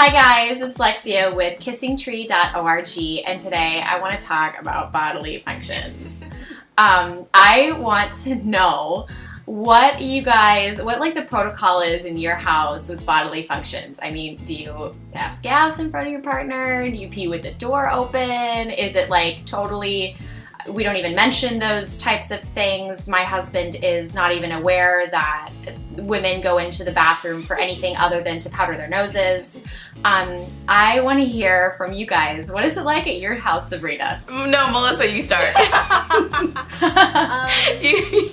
Hi guys, it's Lexia with kissingtree.org, and today I want to talk about bodily functions. I want to know what the protocol is in your house with bodily functions. I mean, do you pass gas in front of your partner? Do you pee with the door open? Is it like totally, we don't even mention those types of things? My husband is not even aware that women go into the bathroom for anything other than to powder their noses. I want to hear from you guys. What is it like at your house, Sabrina? No, Melissa, you start.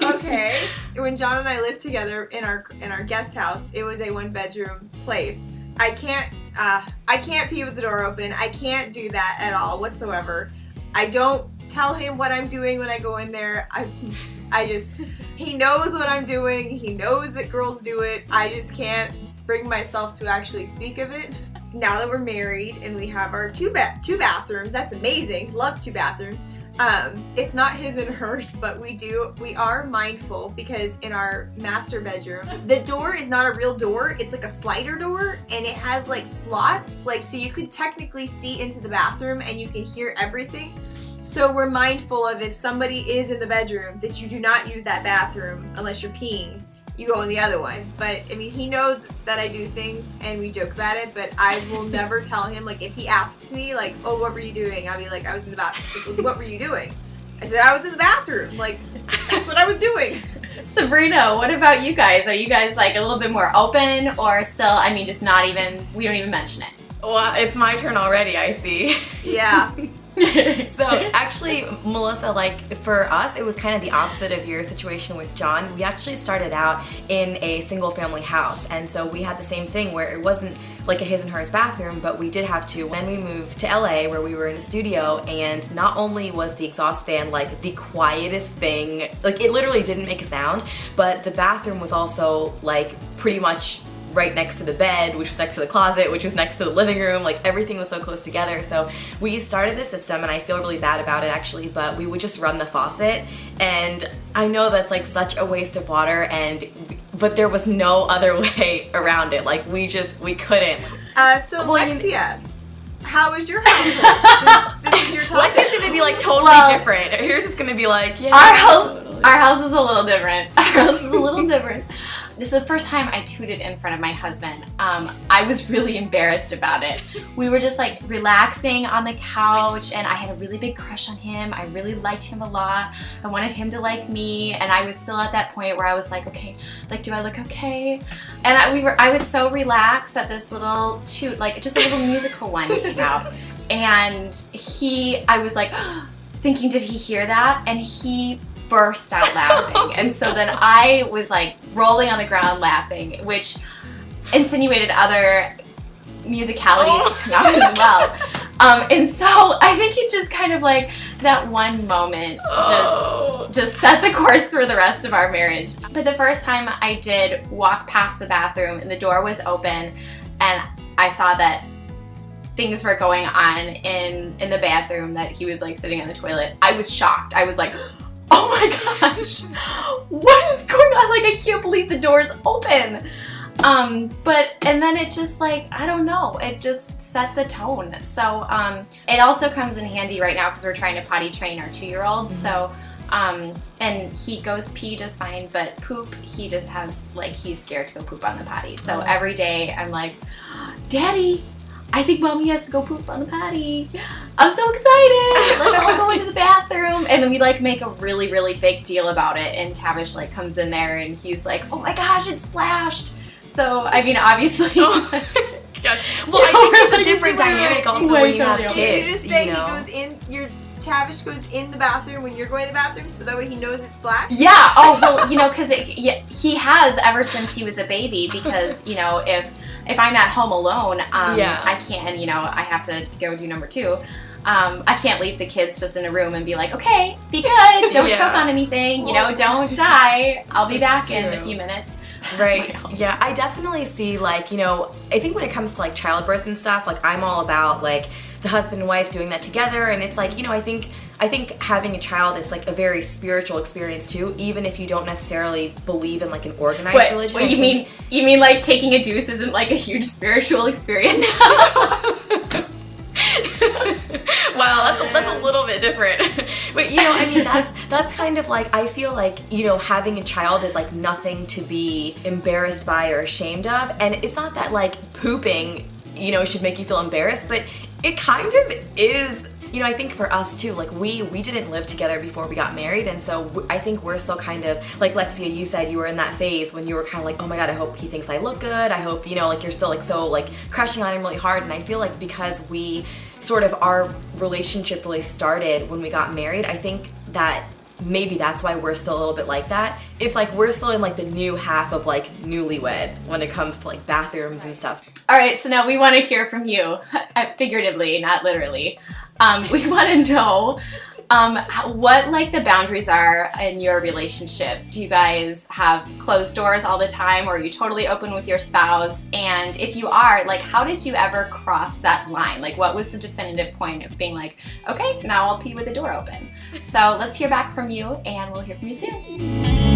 Okay. When John and I lived together in our guest house, it was a 1-bedroom place. I can't pee with the door open. I can't do that at all whatsoever. I don't tell him what I'm doing when I go in there. He knows what I'm doing. He knows that girls do it. I just can't bring myself to actually speak of it. Now that we're married and we have our two bathrooms, that's amazing. Love 2 bathrooms. It's not his and hers, but we are mindful because in our master bedroom, the door is not a real door. It's like a slider door, and it has like slots, so you could technically see into the bathroom and you can hear everything. So we're mindful of, if somebody is in the bedroom, that you do not use that bathroom unless you're peeing. You go in the other one. But I mean, he knows that I do things and we joke about it, but I will never tell him. Like, if he asks me, like, oh, what were you doing? I'll be like, I was in the bathroom. Like, what were you doing? I said, I was in the bathroom. Like, that's what I was doing. Sabrina, what about you guys? Are you guys like a little bit more open, or still, I mean, just not even, we don't even mention it? Well, it's my turn already, I see. Yeah. So actually, Melissa, like for us, it was kind of the opposite of your situation with John. We actually started out in a single family house, and so we had the same thing where it wasn't like a his and hers bathroom, but we did have 2. Then we moved to LA where we were in a studio, and not only was the exhaust fan like the quietest thing, like it literally didn't make a sound, but the bathroom was also like pretty much right next to the bed, which was next to the closet, which was next to the living room. Like everything was so close together. So we started the system, and I feel really bad about it actually, but we would just run the faucet, and I know that's like such a waste of water, but there was no other way around it. Like we couldn't. So Lexia, how is your house? This is your topic. Lexia's gonna be like totally different. Here's just gonna be like, yeah. Our house is a little different. Our house is a little different. This is the first time I tooted in front of my husband. I was really embarrassed about it. We were just like relaxing on the couch, and I had a really big crush on him. I really liked him a lot. I wanted him to like me, and I was still at that point where I was like, okay, like, do I look okay? And I was so relaxed that this little toot, like just a little musical one came out. And I was like, thinking, did he hear that? And he burst out laughing. And so then I was like rolling on the ground laughing, which insinuated other musicalities to come out as well. And so I think it just kind of like that one moment just set the course for the rest of our marriage. But the first time I did walk past the bathroom and the door was open, and I saw that things were going on in the bathroom, that he was like sitting on the toilet, I was shocked. I was like, oh my gosh, what is going on? Like, I can't believe the door's open. And then it just like, I don't know, it just set the tone. So it also comes in handy right now because we're trying to potty train our 2-year-old. So and he goes pee just fine, but poop, he just has like, he's scared to go poop on the potty. So every day I'm like, Daddy, I think Mommy has to go poop on the potty. I'm so excited. Let's all go into the bathroom. And then we like make a really, really big deal about it. And Tavish like comes in there and he's like, oh my gosh, it splashed. So, I mean, obviously. Well, I think it's a different dynamic also when you have kids. Did you just say Tavish goes in the bathroom when you're going to the bathroom, so that way he knows it's splashed? Yeah. Oh, well, because he has ever since he was a baby, because, if I'm at home alone, I can't, and I have to go do number 2. I can't leave the kids just in a room and be like, okay, be good, don't choke on anything, don't die. I'll be back in a few minutes. Right. Yeah, I definitely see like, I think when it comes to like childbirth and stuff, like I'm all about like the husband and wife doing that together, and it's like, you know, I think having a child is like a very spiritual experience too, even if you don't necessarily believe in like an organized religion. What you mean like taking a deuce isn't like a huge spiritual experience? Wow, that's a little bit different. But you know, I mean, that's kind of like, I feel like, you know, having a child is like nothing to be embarrassed by or ashamed of. And it's not that like pooping, you know, should make you feel embarrassed, but it kind of is. You know, I think for us too, like we didn't live together before we got married, and so I think we're still kind of, like Lexia, you said you were in that phase when you were kind of like, oh my god, I hope he thinks I look good, I hope, you know, like you're still like so like crushing on him really hard. And I feel like because we sort of, our relationship really started when we got married, I think that maybe that's why we're still a little bit like that. It's like we're still in like the new half of like newlywed when it comes to like bathrooms and stuff. All right, so now we want to hear from you, figuratively, not literally. We want to know what like the boundaries are in your relationship. Do you guys have closed doors all the time, or are you totally open with your spouse? And if you are, like, how did you ever cross that line? Like, what was the definitive point of being like, okay, now I'll pee with the door open? So let's hear back from you, and we'll hear from you soon.